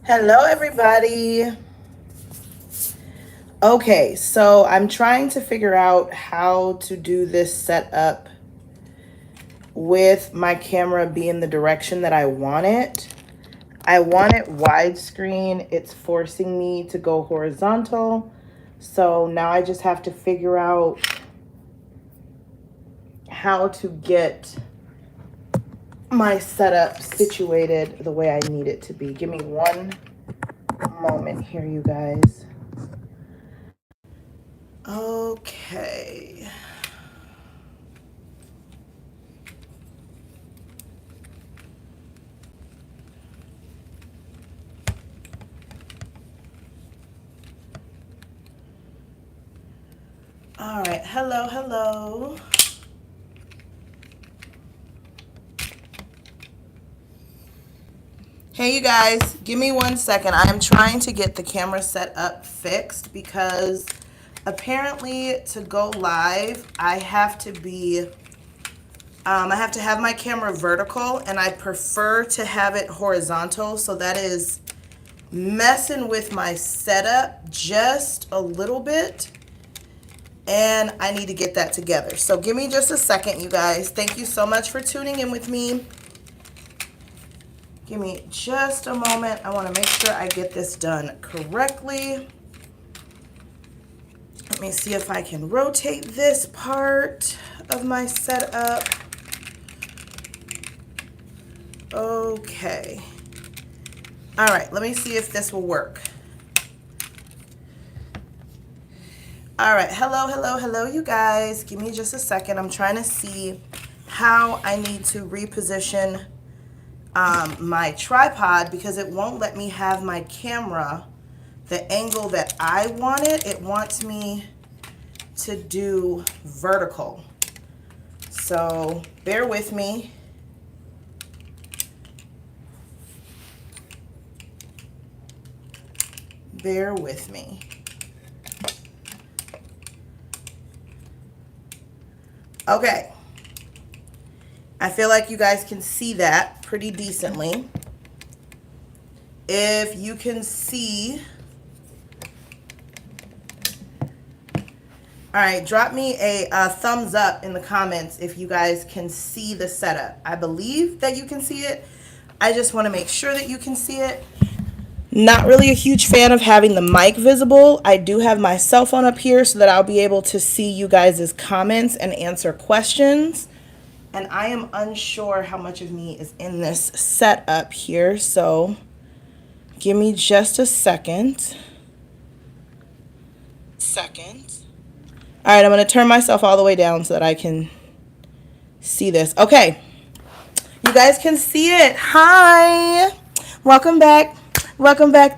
Hello, everybody. Okay, so I'm trying to figure out how to do this setup with my camera being the direction that I want it. I want it widescreen. It's forcing me to go horizontal. So now I just have to figure out how to get my setup situated the way I need it to be. Give me one moment here, you guys. Okay. All right. Hello. Hey, you guys, give me 1 second. I am trying to get the camera set up fixed because apparently to go live, I have to have my camera vertical, and I prefer to have it horizontal. So that is messing with my setup just a little bit, and I need to get that together. So give me just a second, you guys. Thank you so much for tuning in with me. Give me just a moment. I want to make sure I get this done correctly. Let me see if I can rotate this part of my setup. Okay. All right, let me see if this will work. All right, hello, you guys. Give me just a second. I'm trying to see how I need to reposition my tripod because it won't let me have my camera the angle that I want it. It wants me to do vertical. So bear with me. Bear with me. Okay. I feel like you guys can see that pretty decently. If you can see, all right, drop me a thumbs up in the comments if you guys can see the setup. I believe that you can see it. I just want to make sure that you can see it. Not really a huge fan of having the mic visible. I do have my cell phone up here so that I'll be able to see you guys' comments and answer questions. And I am unsure how much of me is in this setup here, so give me just a second. All right, I'm going to turn myself all the way down so that I can see this. Okay, you guys can see it. Hi, welcome back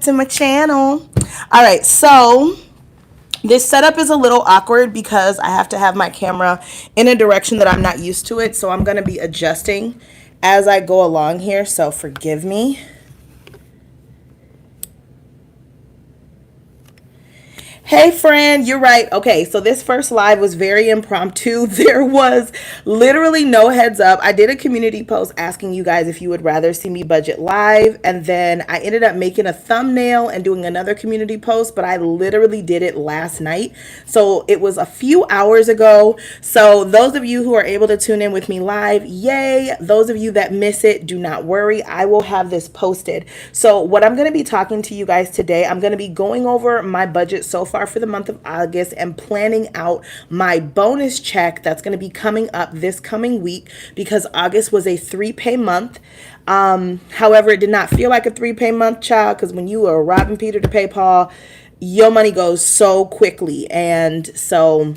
to my channel. All right, so this setup is a little awkward because I have to have my camera in a direction that I'm not used to it. So I'm going to be adjusting as I go along here. So forgive me. Hey friend, you're right. Okay, so this first live was very impromptu. There was literally no heads up. I did a community post asking you guys if you would rather see me budget live, and then I ended up making a thumbnail and doing another community post, but I literally did it last night. So it was a few hours ago. So those of you who are able to tune in with me live, yay. Those of you that miss it, do not worry. I will have this posted. So what I'm going to be talking to you guys today, I'm going to be going over my budget so far for the month of August and planning out my bonus check that's going to be coming up this coming week because August was a 3-pay month. However, it did not feel like a 3-pay month, child, because when you are robbing Peter to pay Paul, your money goes so quickly. And so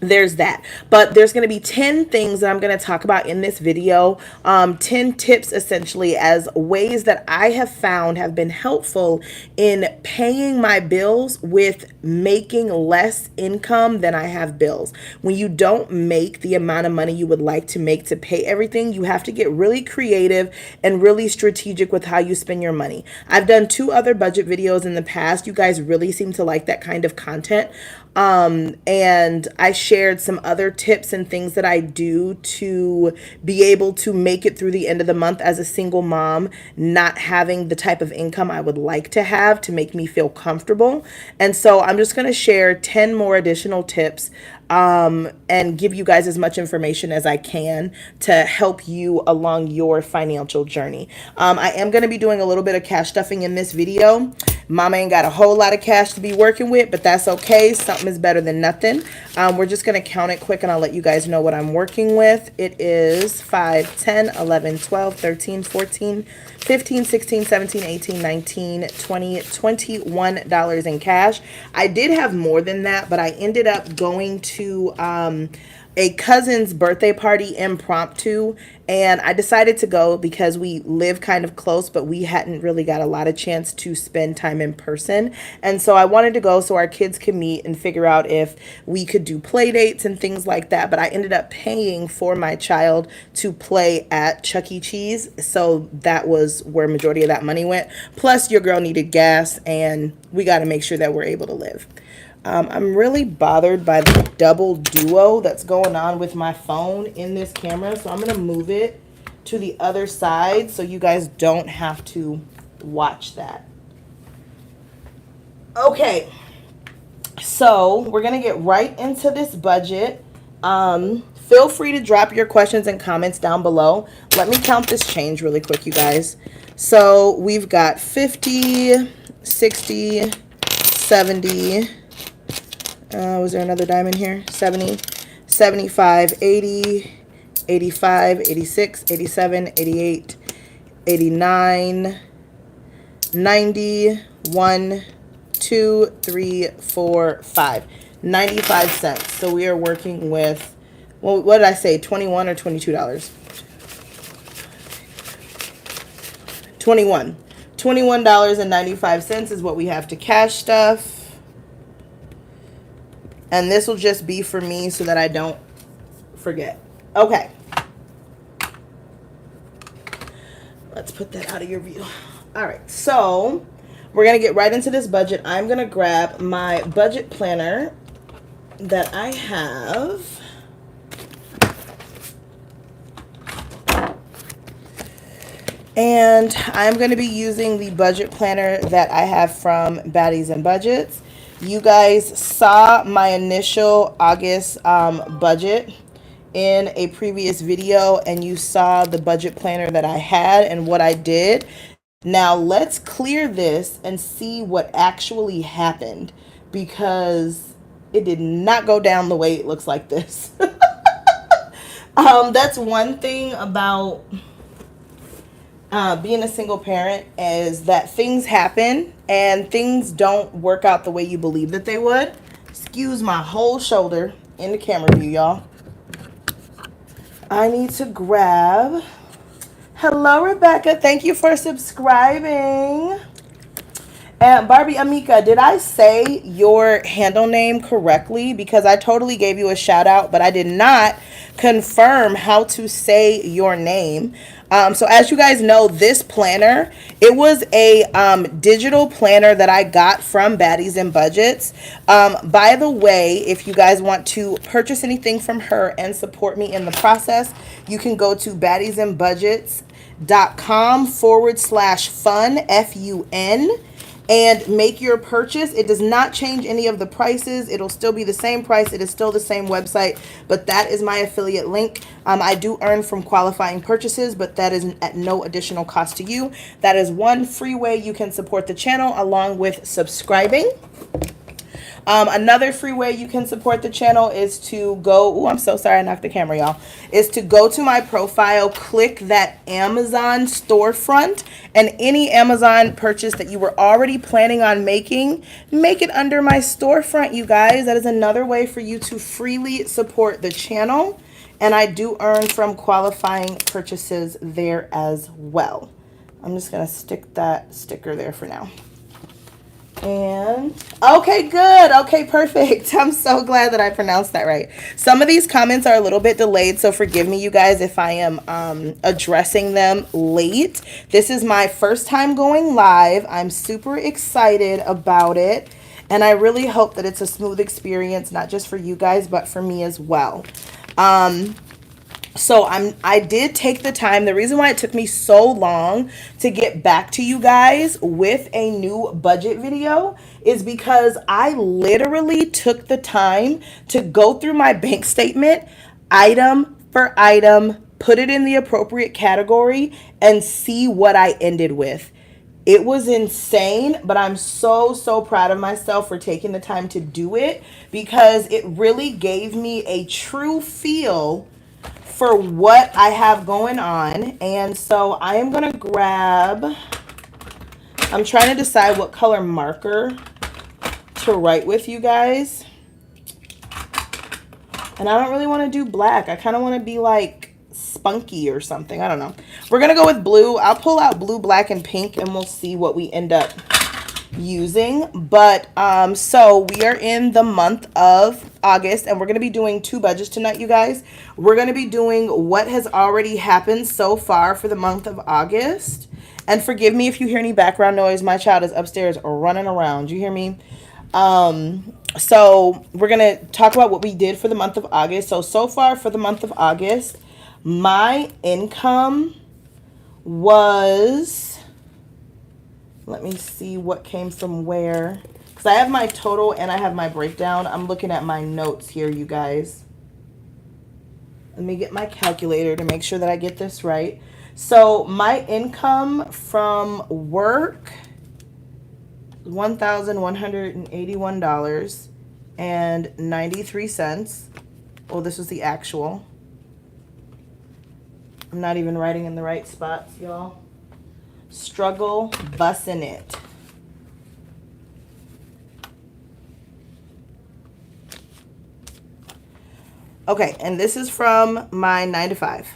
there's that. But there's going to be 10 things that I'm going to talk about in this video. 10 tips essentially as ways that I have found have been helpful in paying my bills with making less income than I have bills. When you don't make the amount of money you would like to make to pay everything, you have to get really creative and really strategic with how you spend your money. I've done 2 other budget videos in the past. You guys really seem to like that kind of content. And I shared some other tips and things that I do to be able to make it through the end of the month as a single mom, not having the type of income I would like to have to make me feel comfortable. And so I'm just going to share 10 more additional tips and give you guys as much information as I can to help you along your financial journey. I am going to be doing a little bit of cash stuffing in this video. Mama ain't got a whole lot of cash to be working with, but that's okay. Something is better than nothing. We're just going to count it quick and I'll let you guys know what I'm working with. It is 5, 10, 11, 12, 13, 14, 15, 16, 17, 18, 19, 20, $21 in cash. I did have more than that, but I ended up going to a cousin's birthday party impromptu, and I decided to go because we live kind of close, but we hadn't really got a lot of chance to spend time in person. And so I wanted to go so our kids could meet and figure out if we could do play dates and things like that. But I ended up paying for my child to play at Chuck E. Cheese. So that was where majority of that money went. Plus your girl needed gas and we got to make sure that we're able to live. I'm really bothered by the double duo that's going on with my phone in this camera. So I'm going to move it to the other side so you guys don't have to watch that. Okay. So we're going to get right into this budget. Feel free to drop your questions and comments down below. Let me count this change really quick, you guys. So we've got 50, 60, 70... was there another dime in here? 70, 75, 80, 85, 86, 87, 88, 89, 90, 1, 2, 3, 4, 5. 95 cents. So we are working with, well, what did I say? $21 or $22? 21. $21.95 is what we have to cash stuff. And this will just be for me so that I don't forget. Okay. Let's put that out of your view. All right. So we're going to get right into this budget. I'm going to grab my budget planner that I have. And I'm going to be using the budget planner that I have from Baddies and Budgets. You guys saw my initial August budget in a previous video, and you saw the budget planner that I had and what I did. Now let's clear this and see what actually happened, because it did not go down the way it looks like this. That's one thing about being a single parent, is that things happen and things don't work out the way you believe that they would. Excuse my whole shoulder in the camera view, y'all. I need to grab. Hello, Rebecca. Thank you for subscribing. And Barbie Amika, did I say your handle name correctly? Because I totally gave you a shout out, but I did not confirm how to say your name. So as you guys know, this planner, it was a digital planner that I got from Baddies and Budgets. By the way, if you guys want to purchase anything from her and support me in the process, you can go to baddiesandbudgets.com/fun, F-U-N, and make your purchase. It does not change any of the prices. It'll still be the same price. It is still the same website, but that is my affiliate link. I do earn from qualifying purchases, but that is at no additional cost to you. That is one free way you can support the channel, along with subscribing. Another free way you can support the channel is to go, oh, I'm so sorry I knocked the camera, y'all, is to go to my profile, click that Amazon storefront, and any Amazon purchase that you were already planning on making, make it under my storefront, you guys. That is another way for you to freely support the channel, and I do earn from qualifying purchases there as well. I'm just going to stick that sticker there for now. And okay, good. Okay, perfect. I'm so glad that I pronounced that right. Some of these comments are a little bit delayed, so forgive me, you guys, if I am addressing them late. This is my first time going live. I'm super excited about it, and I really hope that it's a smooth experience, not just for you guys, but for me as well. So I did take the time. The reason why it took me so long to get back to you guys with a new budget video is because I literally took the time to go through my bank statement item for item, put it in the appropriate category, and see what I ended with. It was insane, but I'm so proud of myself for taking the time to do it because it really gave me a true feel for what I have going on. And so I am going to grab, I'm trying to decide what color marker to write with you guys. And I don't really want to do black. I kind of want to be like spunky or something. I don't know. We're going to go with blue. I'll pull out blue, black, and pink, and we'll see what we end up using. But so we are in the month of August, and we're going to be doing two budgets tonight, you guys. We're going to be doing what has already happened so far for the month of August. And forgive me if you hear any background noise. My child is upstairs running around. You hear me? So we're going to talk about what we did for the month of August. So far for the month of August, my income was, let me see what came from where, because I have my total and I have my breakdown. I'm looking at my notes here, you guys. Let me get my calculator to make sure that I get this right. So my income from work, $1,181.93. Oh, this was the actual. I'm not even writing in the right spots, y'all. Struggle bussing it. Okay, and this is from my 9 to 5.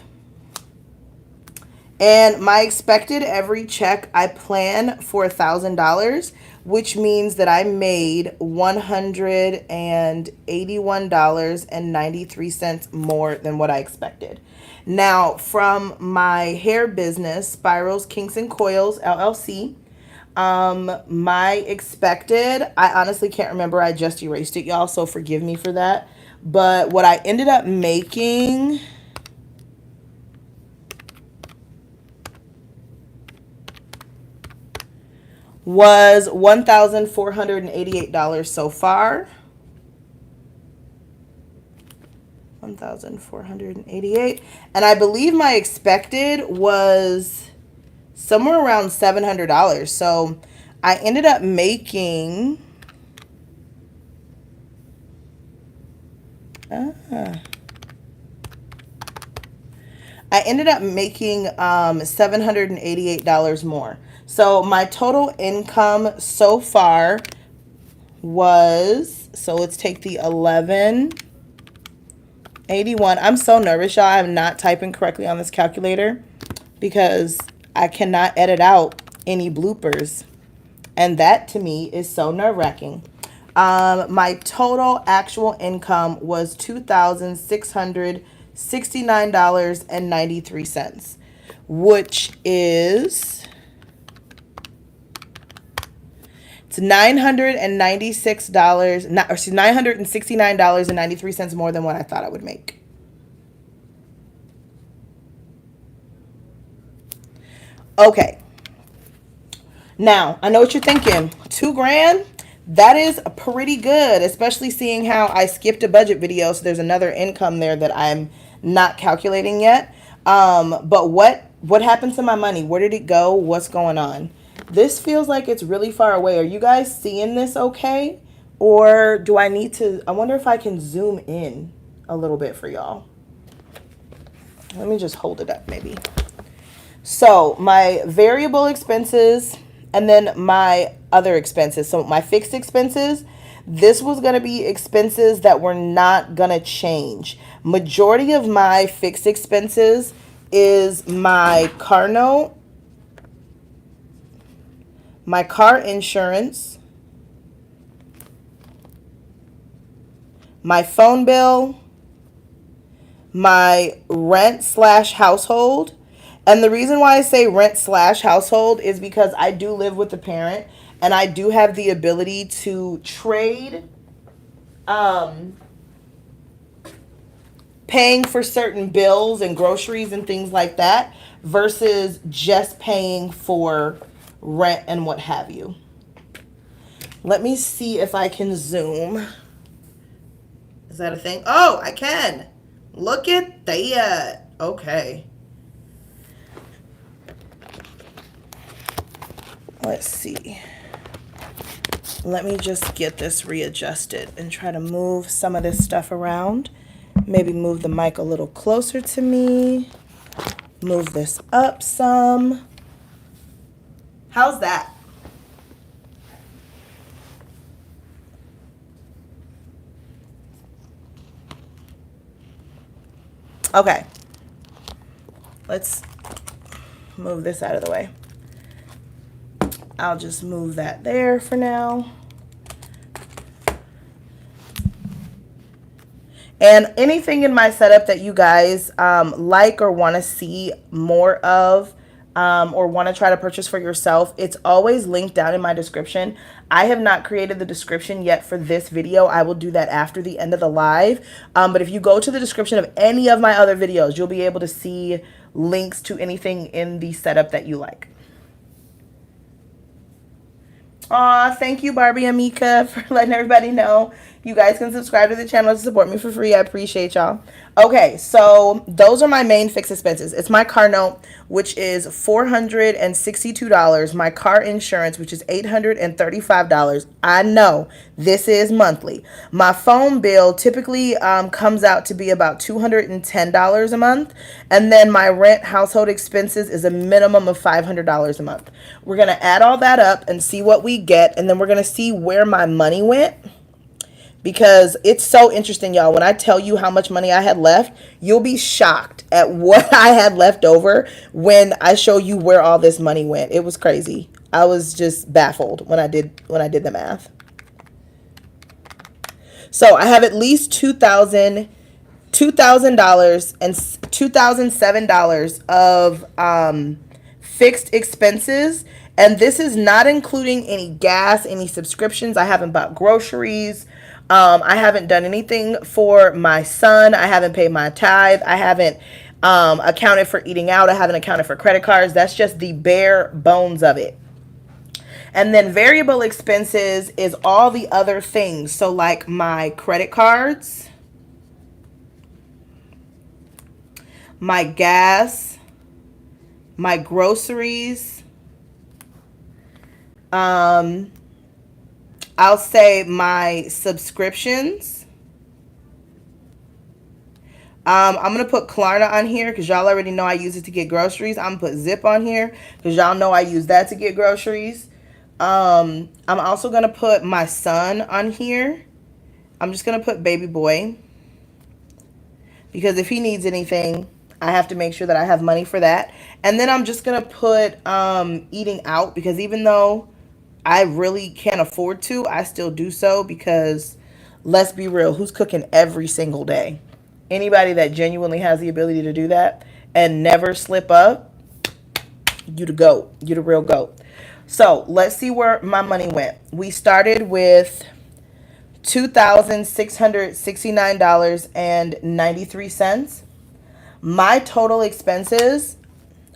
And my expected every check, I plan for $1,000, which means that I made $181.93 more than what I expected. Now, from my hair business, Spirals, Kinks, and Coils, LLC, my expected, I honestly can't remember. I just erased it, y'all, so forgive me for that. But what I ended up making was $1,488 so far. 1,488, and I believe my expected was somewhere around $700. So I ended up making $788 more. So my total income so far was, so let's take the 1181. I'm so nervous, y'all. I'm not typing correctly on this calculator because I cannot edit out any bloopers. And that to me is so nerve-wracking. My total actual income was $2,669.93, which is, it's $969.93 more than what I thought I would make. Okay. Now, I know what you're thinking. $2,000? That is pretty good, especially seeing how I skipped a budget video, so there's another income there that I'm not calculating yet. But what happened to my money? Where did it go? What's going on? This feels like it's really far away. Are you guys seeing this okay? Or do I need to, I wonder if I can zoom in a little bit for y'all. Let me just hold it up maybe. So my variable expenses and then my other expenses. So my fixed expenses, this was going to be expenses that were not going to change. Majority of my fixed expenses is my car note, my car insurance, my phone bill, my rent slash household. And the reason why I say rent slash household is because I do live with a parent and I do have the ability to trade paying for certain bills and groceries and things like that versus just paying for rent and what have you. Let me see if I can zoom. Is that a thing? Oh, I can. Look at that. Okay. Let's see. Let me just get this readjusted and try to move some of this stuff around. Maybe move the mic a little closer to me. Move this up some. How's that? Okay. Let's move this out of the way. I'll just move that there for now. And anything in my setup that you guys like or want to see more of or want to try to purchase for yourself, it's always linked down in my description. I have not created the description yet for this video. I will do that after the end of the live. But if you go to the description of any of my other videos, you'll be able to see links to anything in the setup that you like. Aw, thank you, Barbie and Mika, for letting everybody know. You guys can subscribe to the channel to support me for free. I appreciate y'all. Okay, so those are my main fixed expenses. It's my car note, which is $462. My car insurance, which is $835. I know this is monthly. My phone bill typically comes out to be about $210 a month. And then my rent household expenses is a minimum of $500 a month. We're going to add all that up and see what we get. And then we're going to see where my money went. Because it's so interesting, y'all. When I tell you how much money I had left, you'll be shocked at what I had left over when I show you where all this money went. It was crazy. I was just baffled when I did the math. So I have at least $2,000 and $2,007 of fixed expenses. And this is not including any gas, any subscriptions. I haven't bought groceries. I haven't done anything for my son. I haven't paid my tithe. I haven't accounted for eating out. I haven't accounted for credit cards. That's just the bare bones of it. And then variable expenses is all the other things. So like my credit cards, my gas, my groceries, I'll say my subscriptions. I'm going to put Klarna on here because y'all already know I use it to get groceries. I'm going to put Zip on here because y'all know I use that to get groceries. I'm also going to put my son on here. I'm just going to put baby boy because if he needs anything, I have to make sure that I have money for that. And then I'm just going to put eating out because even though I really can't afford to, I still do so because let's be real, who's cooking every single day? Anybody that genuinely has the ability to do that and never slip up, you the GOAT. You the real GOAT. So let's see where my money went. We started with $2,669.93. My total expenses,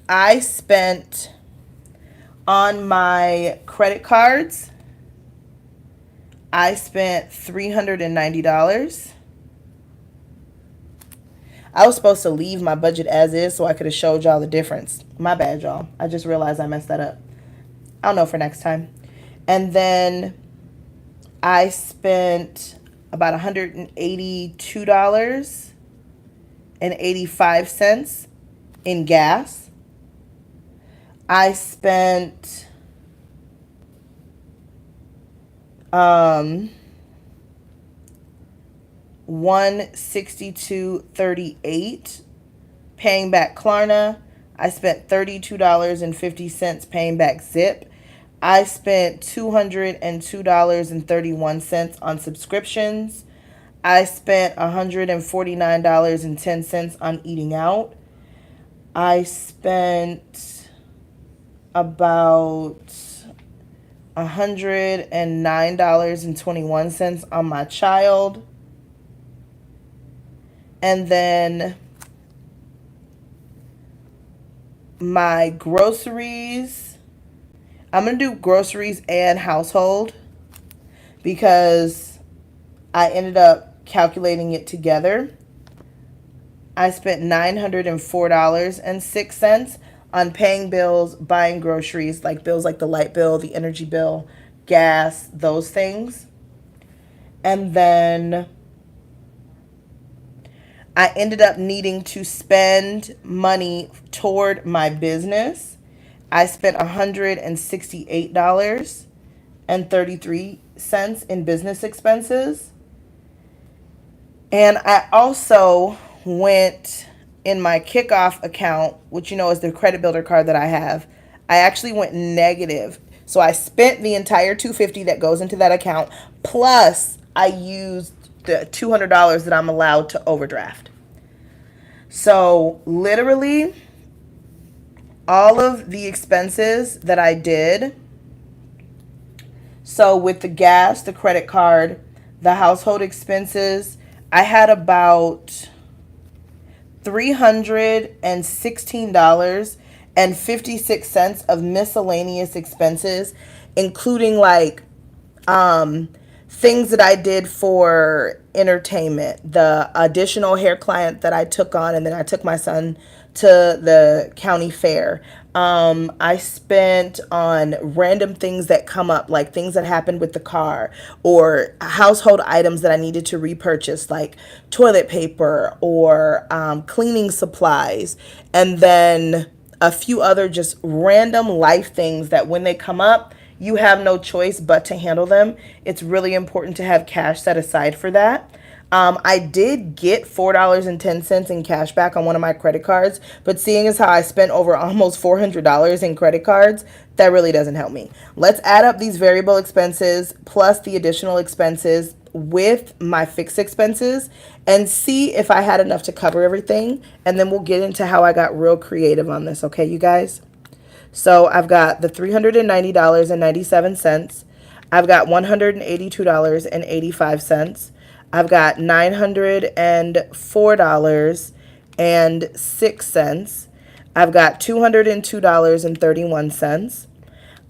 I spent on my credit cards, I spent $390. I was supposed to leave my budget as is so I could have showed y'all the difference. My bad, y'all. I just realized I messed that up. I'll know for next time. And then I spent about $182.85 in gas. I spent $162.38 paying back Klarna. I spent $32.50 paying back Zip. I spent $202.31 on subscriptions. I spent $149.10 on eating out. I spent about $109.21 on my child. And then my groceries, I'm going to do groceries and household because I ended up calculating it together. I spent $904.06 on paying bills, buying groceries, like bills like the light bill, the energy bill, gas, those things. And then I ended up needing to spend money toward my business. I spent $168.33 in business expenses. And I also went in my kickoff account, which you know is the credit builder card that I have. I actually went negative. So I spent the entire $250 that goes into that account, plus I used the $200 that I'm allowed to overdraft. So literally all of the expenses that I did, so with the gas, the credit card, the household expenses, I had about $316.56 of miscellaneous expenses, including like things that I did for entertainment, the additional hair client that I took on, and then I took my son to the county fair. I spent on random things that come up, like things that happened with the car or household items that I needed to repurchase, like toilet paper or cleaning supplies, and then a few other just random life things that when they come up, you have no choice but to handle them. It's really important to have cash set aside for that. I did get $4.10 in cash back on one of my credit cards, but seeing as how I spent over almost $400 in credit cards, that really doesn't help me. Let's add up these variable expenses plus the additional expenses with my fixed expenses and see if I had enough to cover everything. And then we'll get into how I got real creative on this. Okay, you guys? So I've got the $390.97. I've got $182.85. I've got $904.06. I've got $202.31.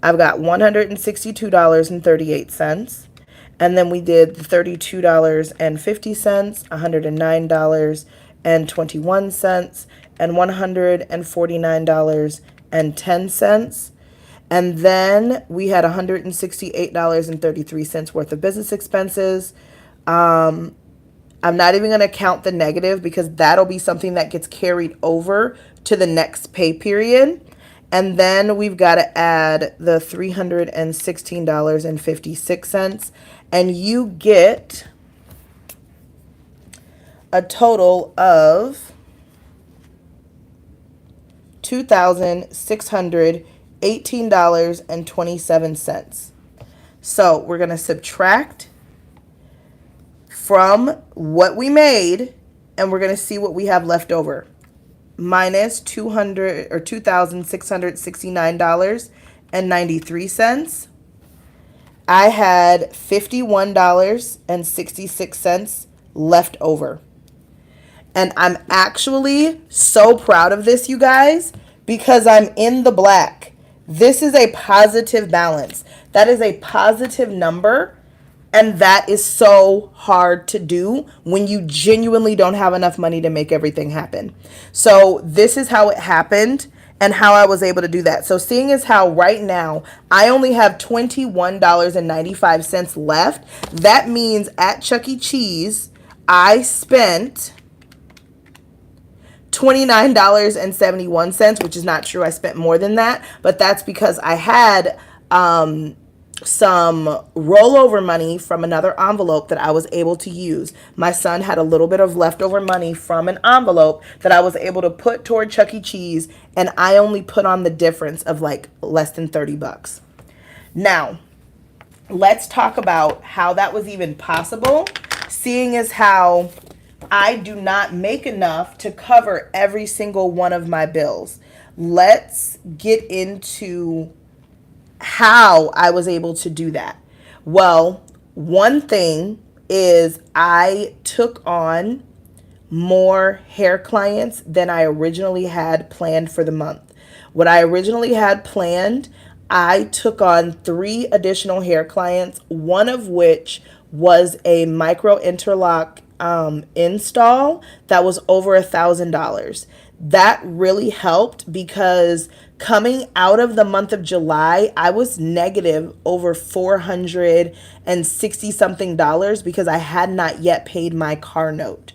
I've got $162.38. And then we did the $32.50, $109.21, and $149.10. And then we had $168.33 worth of business expenses. I'm not even going to count the negative because that'll be something that gets carried over to the next pay period. And then we've got to add the $316.56. And you get a total of $2,618.27. So we're going to subtract from what we made, and we're going to see what we have left over. Minus $269.93. I had $51.66 left over. And I'm actually so proud of this, you guys, because I'm in the black. This is a positive balance. That is a positive number. And that is so hard to do when you genuinely don't have enough money to make everything happen. So this is how it happened and how I was able to do that. So seeing as how right now I only have $21.95 left, that means at Chuck E. Cheese, I spent $29.71, which is not true. I spent more than that, but that's because I had some rollover money from another envelope that I was able to use. My son had a little bit of leftover money from an envelope that I was able to put toward Chuck E. Cheese, and I only put on the difference of like less than $30. Now, let's talk about how that was even possible seeing as how I do not make enough to cover every single one of my bills. Let's get into how I was able to do that. Well, one thing is I took on more hair clients than I originally had planned for the month. What I originally had planned, I took on 3 additional hair clients, one of which was a micro interlock install that was over $1,000. That really helped because coming out of the month of July, I was negative over 460 something dollars because I had not yet paid my car note.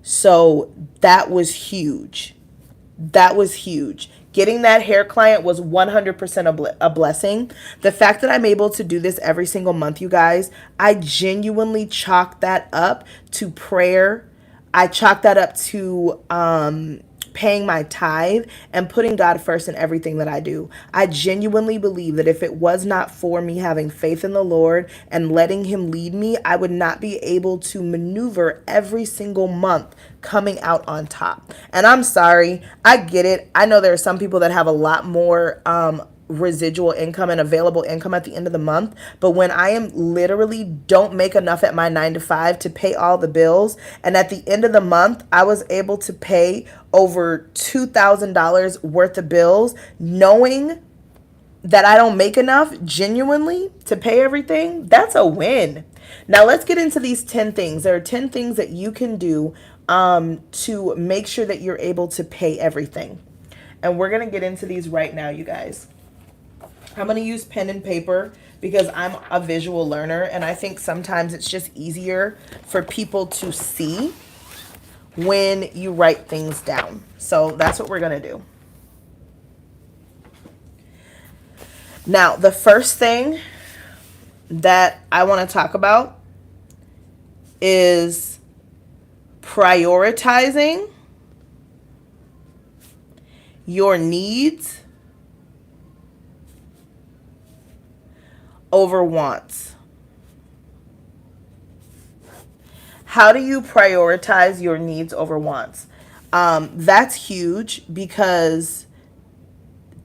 So that was huge. That was huge. Getting that hair client was 100% a blessing. The fact that I'm able to do this every single month, you guys, I genuinely chalk that up to prayer. I chalk that up to paying my tithe and putting God first in everything that I do. I genuinely believe that if it was not for me having faith in the Lord and letting Him lead me, I would not be able to maneuver every single month coming out on top. And I'm sorry, I get it. I know there are some people that have a lot more residual income and available income at the end of the month, but when I am literally don't make enough at my 9 to 5 to pay all the bills, and at the end of the month I was able to pay over $2,000 worth of bills, knowing that I don't make enough genuinely to pay everything, that's a win. Now let's get into these 10 things. There are 10 things that you can do to make sure that you're able to pay everything. And we're going to get into these right now, you guys. I'm going to use pen and paper because I'm a visual learner, and I think sometimes it's just easier for people to see when you write things down. So that's what we're going to do. Now, the first thing that I want to talk about is prioritizing your needs over wants. How do you prioritize your needs over wants? That's huge because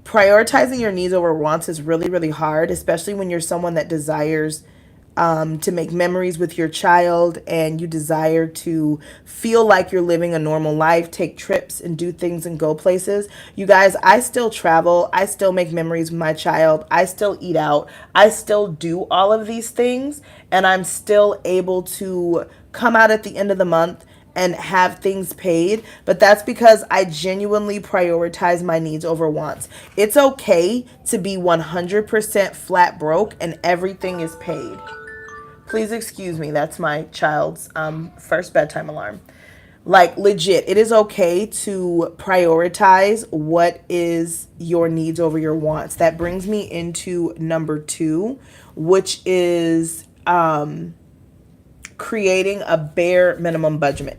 prioritizing your needs over wants is really, really hard, especially when you're someone that desires to make memories with your child and you desire to feel like you're living a normal life, take trips and do things and go places. You guys, I still travel. I still make memories with my child. I still eat out. I still do all of these things, and I'm still able to come out at the end of the month and have things paid, but that's because I genuinely prioritize my needs over wants. It's okay to be 100% flat broke and everything is paid. Please excuse me, that's my child's first bedtime alarm. Like, legit, it is okay to prioritize what is your needs over your wants. That brings me into number 2, which is creating a bare minimum budget.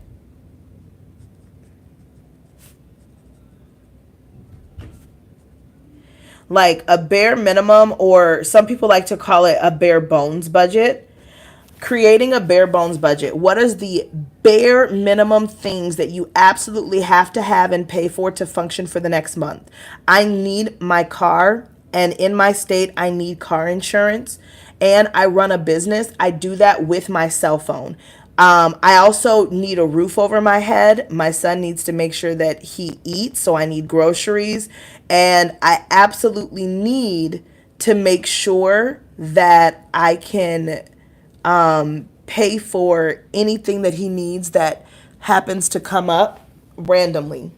Like a bare minimum, or some people like to call it a bare bones budget. Creating a bare bones budget. What is the bare minimum things that you absolutely have to have and pay for to function for the next month? I need my car, and in my state, I need car insurance, and I run a business. I do that with my cell phone. I also need a roof over my head. My son needs to make sure that he eats, so I need groceries, and I absolutely need to make sure that I can pay for anything that he needs that happens to come up randomly.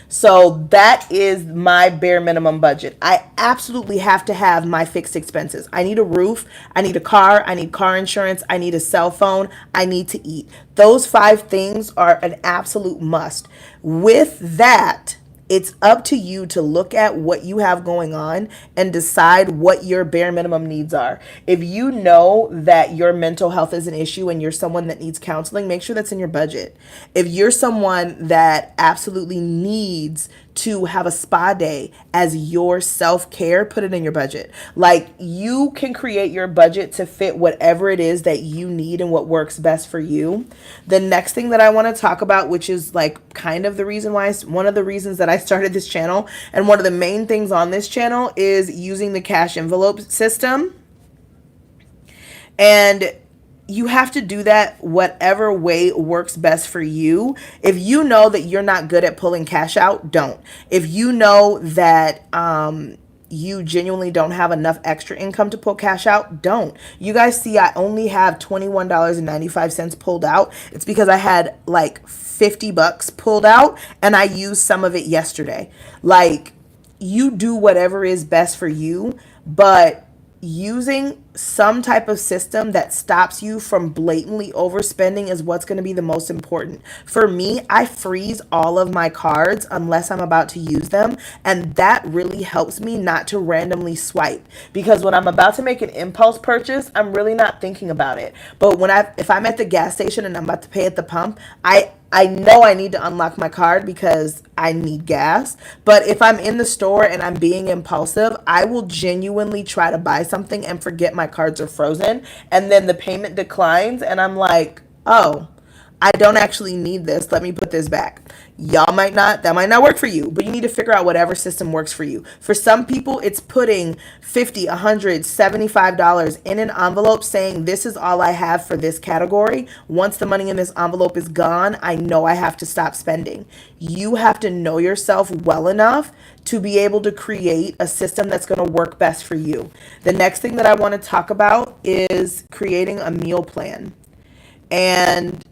So that is my bare minimum budget. I absolutely have to have my fixed expenses. I need a roof, I need a car, I need car insurance, I need a cell phone, I need to eat. Those 5 things are an absolute must. With that, it's up to you to look at what you have going on and decide what your bare minimum needs are. If you know that your mental health is an issue and you're someone that needs counseling, make sure that's in your budget. If you're someone that absolutely needs to have a spa day as your self-care, put it in your budget. Like, you can create your budget to fit whatever it is that you need and what works best for you. The next thing that I want to talk about, which is like kind of the reason why, one of the reasons that I started this channel, and one of the main things on this channel, is using the cash envelope system. And you have to do that whatever way works best for you. If you know that you're not good at pulling cash out, don't. If you know that you genuinely don't have enough extra income to pull cash out, don't. You guys see, I only have $21.95 pulled out. It's because I had like $50 pulled out and I used some of it yesterday. Like, you do whatever is best for you, but using some type of system that stops you from blatantly overspending is what's going to be the most important. For me, I freeze all of my cards unless I'm about to use them, and that really helps me not to randomly swipe, because when I'm about to make an impulse purchase, I'm really not thinking about it. But if I'm at the gas station and I'm about to pay at the pump, I know I need to unlock my card because I need gas. But if I'm in the store and I'm being impulsive, I will genuinely try to buy something and forget my cards are frozen. And then the payment declines and I'm like, oh, I don't actually need this. Let me put this back. That might not work for you, but you need to figure out whatever system works for you. For some people, it's putting $50, $100, $75 in an envelope saying, this is all I have for this category. Once the money in this envelope is gone, I know I have to stop spending. You have to know yourself well enough to be able to create a system that's going to work best for you. The next thing that I want to talk about is creating a meal plan. And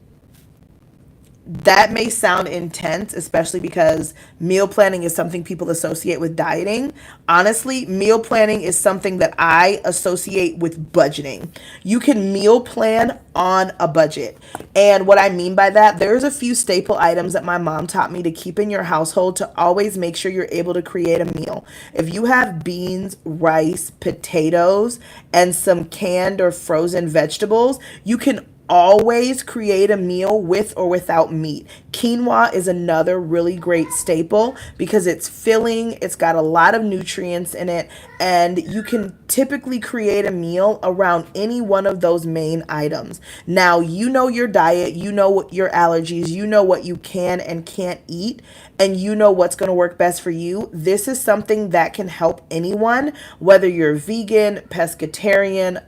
that may sound intense, especially because meal planning is something people associate with dieting. Honestly, meal planning is something that I associate with budgeting. You can meal plan on a budget. And what I mean by that, there's a few staple items that my mom taught me to keep in your household to always make sure you're able to create a meal. If you have beans, rice, potatoes, and some canned or frozen vegetables, you can always create a meal with or without meat. Quinoa is another really great staple because it's filling, it's got a lot of nutrients in it, and you can typically create a meal around any one of those main items. Now, you know your diet, you know what your allergies, you know what you can and can't eat, and you know what's going to work best for you. This is something that can help anyone, whether you're vegan, pescatarian,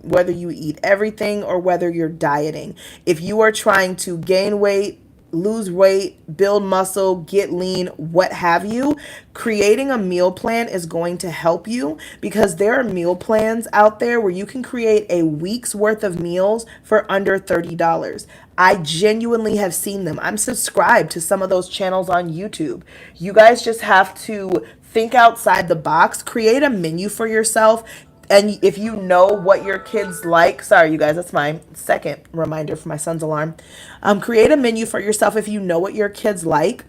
whether you eat everything, or whether you're dieting. If you are trying to gain weight, lose weight, build muscle, get lean, what have you, creating a meal plan is going to help you, because there are meal plans out there where you can create a week's worth of meals for under $30. I genuinely have seen them. I'm subscribed to some of those channels on YouTube. You guys just have to think outside the box, create a menu for yourself. And if you know what your kids like, sorry, you guys, that's my second reminder for my son's alarm. Create a menu for yourself if you know what your kids like,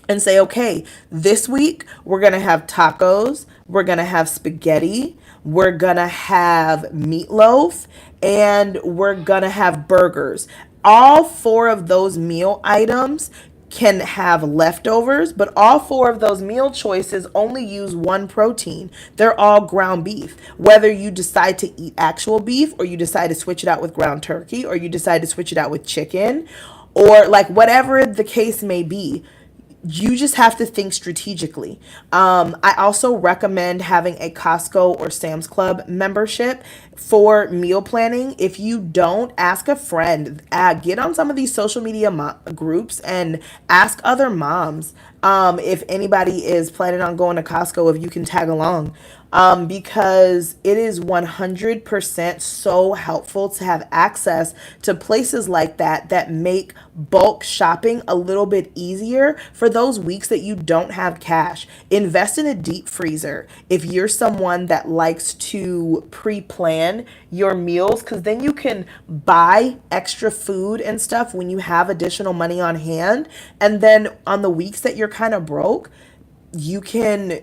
and say, okay, this week we're going to have tacos, we're going to have spaghetti, we're going to have meatloaf, and we're going to have burgers. All four of those meal items can have leftovers, but all four of those meal choices only use one protein. They're all ground beef. Whether you decide to eat actual beef, or you decide to switch it out with ground turkey, or you decide to switch it out with chicken, or like whatever the case may be, you just have to think strategically. I also recommend having a Costco or Sam's Club membership for meal planning. If you don't, ask a friend. Get on some of these social media groups and ask other moms if anybody is planning on going to Costco, if you can tag along. Because it is 100% so helpful to have access to places like that that make bulk shopping a little bit easier for those weeks that you don't have cash. Invest in a deep freezer if you're someone that likes to pre-plan your meals, because then you can buy extra food and stuff when you have additional money on hand. And then on the weeks that you're kind of broke, you can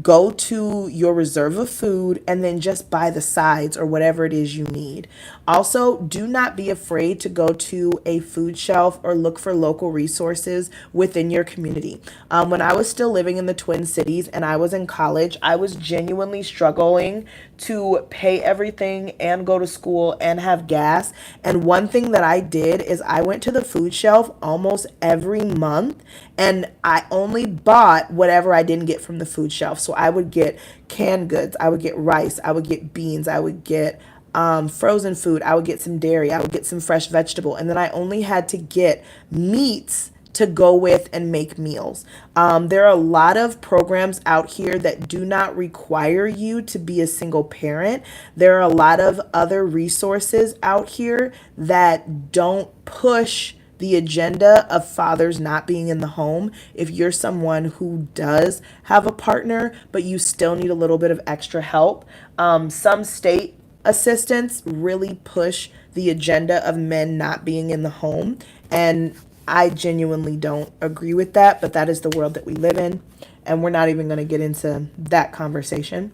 go to your reserve of food and then just buy the sides or whatever it is you need. Also, do not be afraid to go to a food shelf or look for local resources within your community. When I was still living in the Twin Cities and I was in college, I was genuinely struggling to pay everything and go to school and have gas. And one thing that I did is I went to the food shelf almost every month and I only bought whatever I didn't get from the food shelf. So I would get canned goods, I would get rice, I would get beans, I would get frozen food, I would get some dairy, I would get some fresh vegetable, and then I only had to get meats to go with and make meals. There are a lot of programs out here that do not require you to be a single parent. There are a lot of other resources out here that don't push the agenda of fathers not being in the home. If you're someone who does have a partner, but you still need a little bit of extra help, some state assistants really push the agenda of men not being in the home. And I genuinely don't agree with that, but that is the world that we live in. And we're not even going to get into that conversation.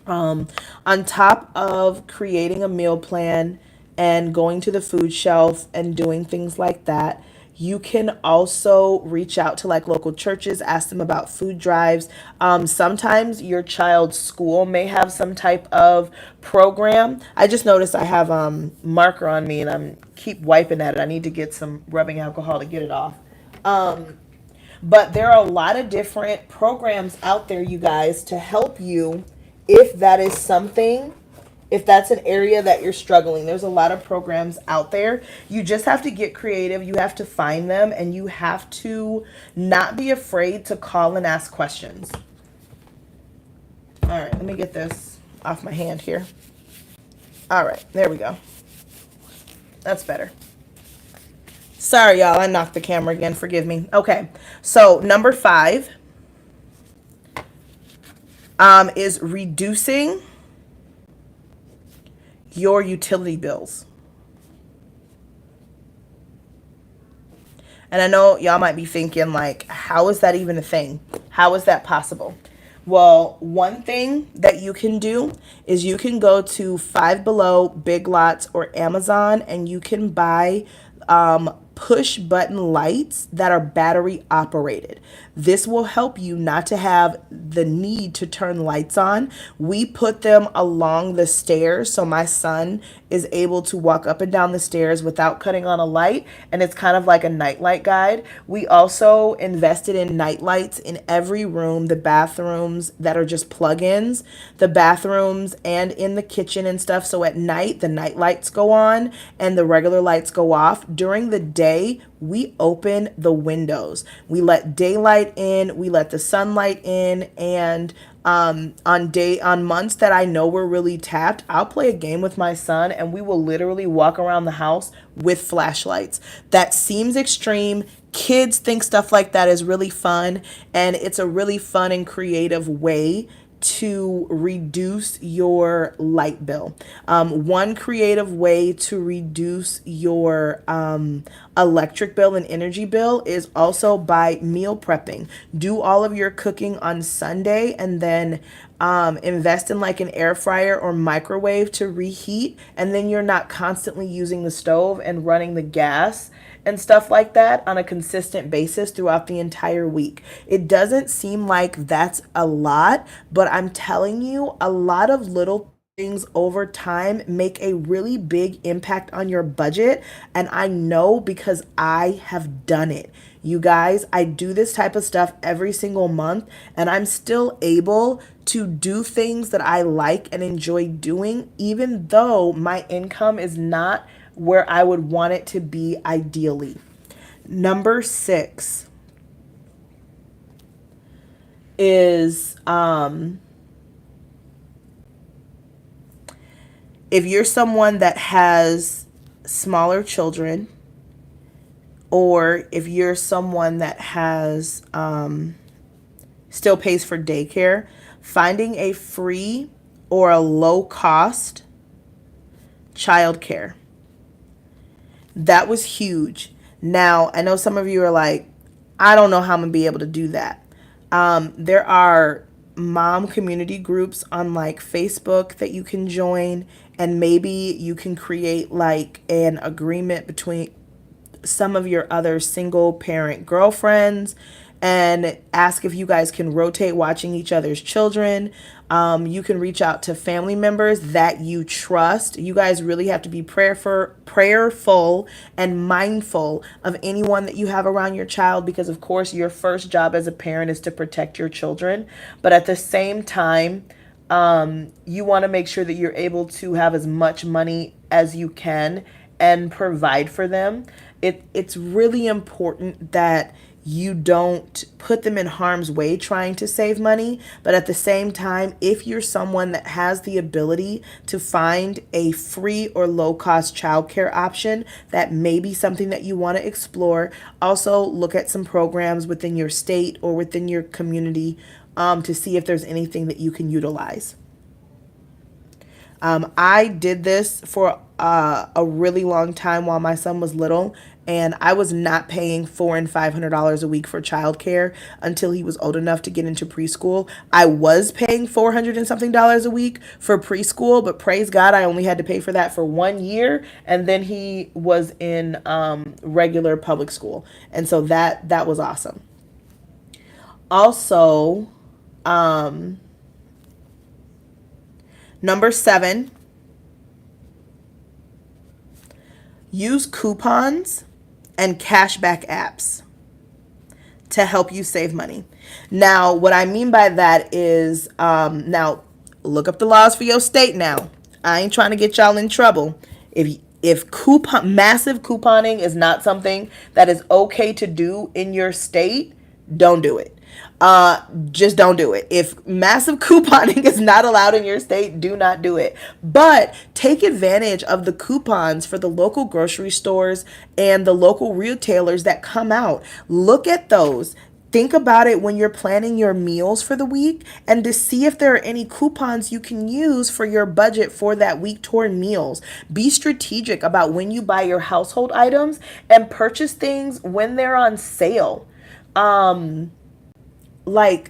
On top of creating a meal plan and going to the food shelf and doing things like that, you can also reach out to like local churches, ask them about food drives. Sometimes your child's school may have some type of program. I just noticed I have marker on me and I'm keep wiping at it. I need to get some rubbing alcohol to get it off. But there are a lot of different programs out there, you guys, to help you if that is something, if that's an area that you're struggling. There's a lot of programs out there. You just have to get creative. You have to find them and you have to not be afraid to call and ask questions. All right, let me get this off my hand here. All right, there we go. That's better. Sorry, y'all, I knocked the camera again. Forgive me. Okay, so number 5 is reducing your utility bills. And I know y'all might be thinking, like, how is that even a thing? How is that possible? Well, one thing that you can do is you can go to Five Below, Big Lots, or Amazon, and you can buy push button lights that are battery operated. This will help you not to have the need to turn lights on. We put them along the stairs so my son is able to walk up and down the stairs without cutting on a light, and it's kind of like a nightlight guide. We also invested in night lights in every room, the bathrooms that are just plug-ins, the bathrooms and in the kitchen and stuff. So at night, the night lights go on and the regular lights go off. During the day, we open the windows. We let daylight in, we let the sunlight in, and on months that I know we're really tapped, I'll play a game with my son and we will literally walk around the house with flashlights. That seems extreme. Kids think stuff like that is really fun, and it's a really fun and creative way to reduce your light bill. One creative way to reduce your electric bill and energy bill is also by meal prepping. Do all of your cooking on Sunday and then invest in like an air fryer or microwave to reheat, and then you're not constantly using the stove and running the gas and stuff like that on a consistent basis throughout the entire week. It doesn't seem like that's a lot, but I'm telling you, a lot of little things over time make a really big impact on your budget. And I know because I have done it. You guys, I do this type of stuff every single month, and I'm still able to do things that I like and enjoy doing, even though my income is not where I would want it to be ideally. Number 6 is if you're someone that has smaller children, or if you're someone that has still pays for daycare, finding a free or a low cost childcare. That was huge. Now, I know some of you are like, I don't know how I'm going to be able to do that. There are mom community groups on like Facebook that you can join, and maybe you can create like an agreement between some of your other single parent girlfriends and ask if you guys can rotate watching each other's children. You can reach out to family members that you trust. You guys really have to be prayerful and mindful of anyone that you have around your child, because of course your first job as a parent is to protect your children. But at the same time, you want to make sure that you're able to have as much money as you can and provide for them. It's really important that you don't put them in harm's way trying to save money. But at the same time, if you're someone that has the ability to find a free or low cost childcare option, that may be something that you want to explore. Also, look at some programs within your state or within your community to see if there's anything that you can utilize. I did this for a really long time while my son was little, and I was not paying $400 and $500 a week for childcare until he was old enough to get into preschool. I was paying $400 and something a week for preschool, but praise God, I only had to pay for that for 1 year, and then he was in regular public school, and so that was awesome. Also, number 7, use coupons and cashback apps to help you save money. Now, what I mean by that is, now look up the laws for your state now. I ain't trying to get y'all in trouble. If massive couponing is not something that is okay to do in your state, don't do it. Just don't do it. If massive couponing is not allowed in your state, do not do it. But take advantage of the coupons for the local grocery stores and the local retailers that come out. Look at those. Think about it when you're planning your meals for the week, and to see if there are any coupons you can use for your budget for that week toward meals. Be strategic about when you buy your household items and purchase things when they're on sale. Like,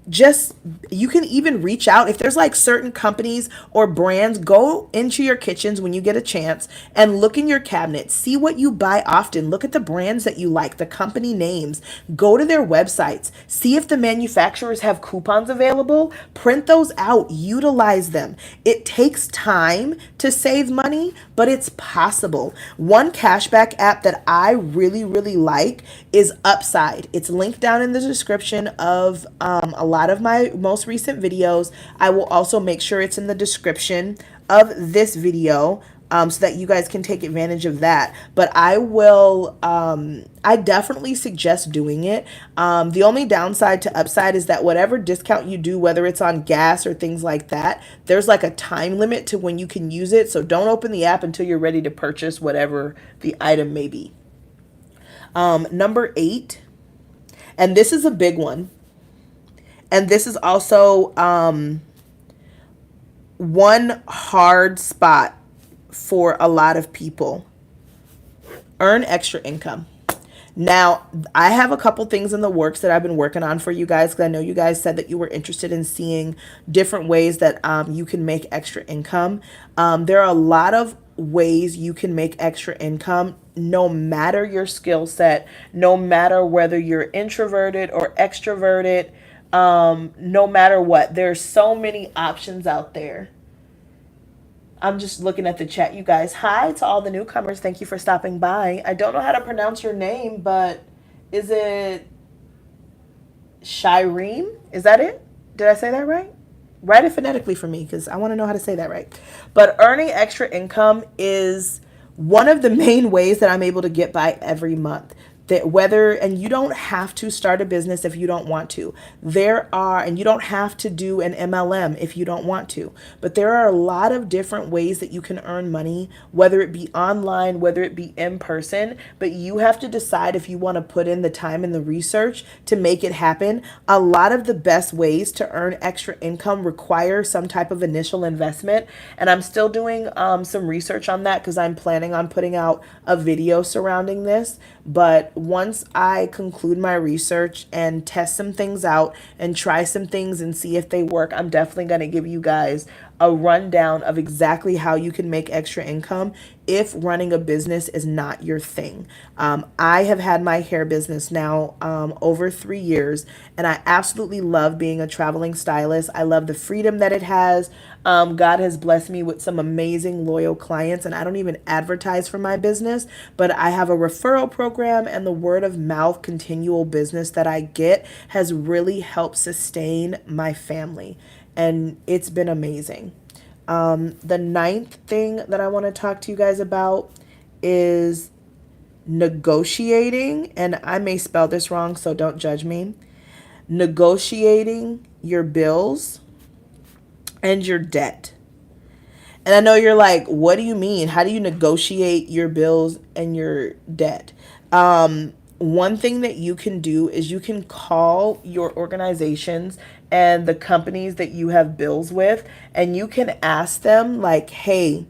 just, you can even reach out if there's like certain companies or brands. Go into your kitchens when you get a chance and look in your cabinet, see what you buy often, look at the brands that you like, the company names, go to their websites, see if the manufacturers have coupons available, print those out, utilize them. It takes time to save money, but it's possible. One cashback app that I really like is Upside. It's linked down in the description of a lot of my most recent videos. I will also make sure it's in the description of this video so that you guys can take advantage of that. But I definitely suggest doing it. The only downside to Upside is that whatever discount you do, whether it's on gas or things like that, there's like a time limit to when you can use it. So don't open the app until you're ready to purchase whatever the item may be. Number 8, and this is a big one. And this is also one hard spot for a lot of people. Earn extra income. Now, I have a couple things in the works that I've been working on for you guys, because I know you guys said that you were interested in seeing different ways that you can make extra income. There are a lot of ways you can make extra income, no matter your skill set, no matter whether you're introverted or extroverted. No matter what, there's so many options out there. I'm just looking at the chat, you guys. Hi to all the newcomers. Thank you for stopping by. I don't know how to pronounce your name, but is it Shireen? Is that it? Did I say that right? Write it phonetically for me, because I want to know how to say that right. But earning extra income is one of the main ways that I'm able to get by every month. And you don't have to start a business if you don't want to. And you don't have to do an MLM if you don't want to. But there are a lot of different ways that you can earn money, whether it be online, whether it be in person. But you have to decide if you want to put in the time and the research to make it happen. A lot of the best ways to earn extra income require some type of initial investment. And I'm still doing some research on that, because I'm planning on putting out a video surrounding this. But But once I conclude my research and test some things out and try some things and see if they work, I'm definitely going to give you guys a rundown of exactly how you can make extra income if running a business is not your thing. I have had my hair business now over 3 years, and I absolutely love being a traveling stylist. I love the freedom that it has. God has blessed me with some amazing loyal clients, and I don't even advertise for my business, but I have a referral program, and the word of mouth continual business that I get has really helped sustain my family, and it's been amazing. The ninth thing that I want to talk to you guys about is negotiating, and I may spell this wrong, so don't judge me. Negotiating your bills and your debt. And I know you're like, what do you mean? How do you negotiate your bills and your debt? One thing that you can do is you can call your organizations and the companies that you have bills with, and you can ask them, like, hey,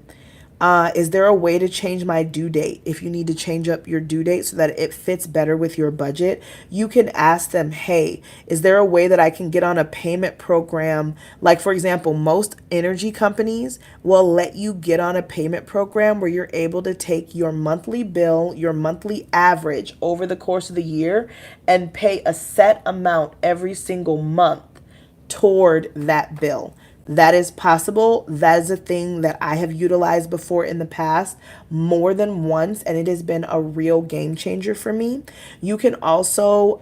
is there a way to change my due date? If you need to change up your due date so that it fits better with your budget, you can ask them, hey, is there a way that I can get on a payment program? Like, for example, most energy companies will let you get on a payment program where you're able to take your monthly bill, your monthly average over the course of the year, and pay a set amount every single month toward that bill. That is possible. That is a thing that I have utilized before in the past more than once, and it has been a real game changer for me. You can also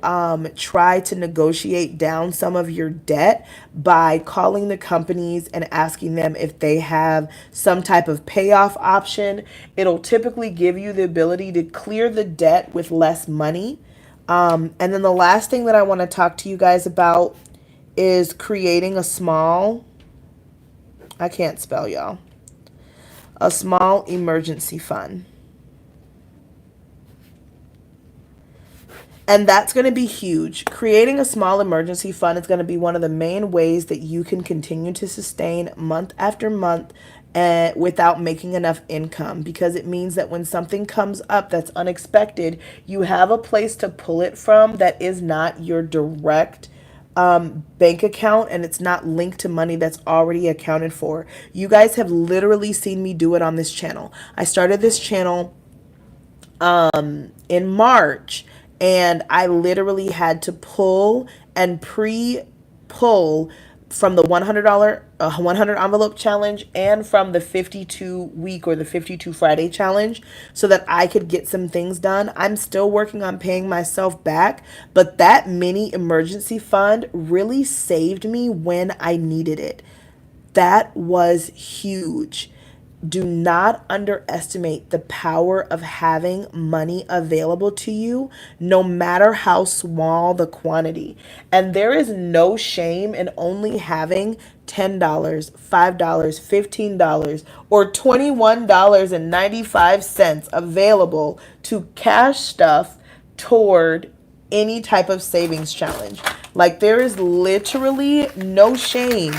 try to negotiate down some of your debt by calling the companies and asking them if they have some type of payoff option. It'll typically give you the ability to clear the debt with less money. And then the last thing that I want to talk to you guys about is creating a small, I can't spell, y'all, a small emergency fund. And that's going to be huge. Creating a small emergency fund is going to be one of the main ways that you can continue to sustain month after month without making enough income, because it means that when something comes up that's unexpected, you have a place to pull it from that is not your direct bank account, and it's not linked to money that's already accounted for. You guys have literally seen me do it on this channel. I started this channel in March, and I literally had to pull and pre-pull from the $100 100 envelope challenge and from the 52 week or the 52 Friday challenge so that I could get some things done. I'm still working on paying myself back, but that mini emergency fund really saved me when I needed it. That was huge. Do not underestimate the power of having money available to you, no matter how small the quantity. And there is no shame in only having $10, $5, $15, or $21.95 available to cash stuff toward any type of savings challenge. Like, there is literally no shame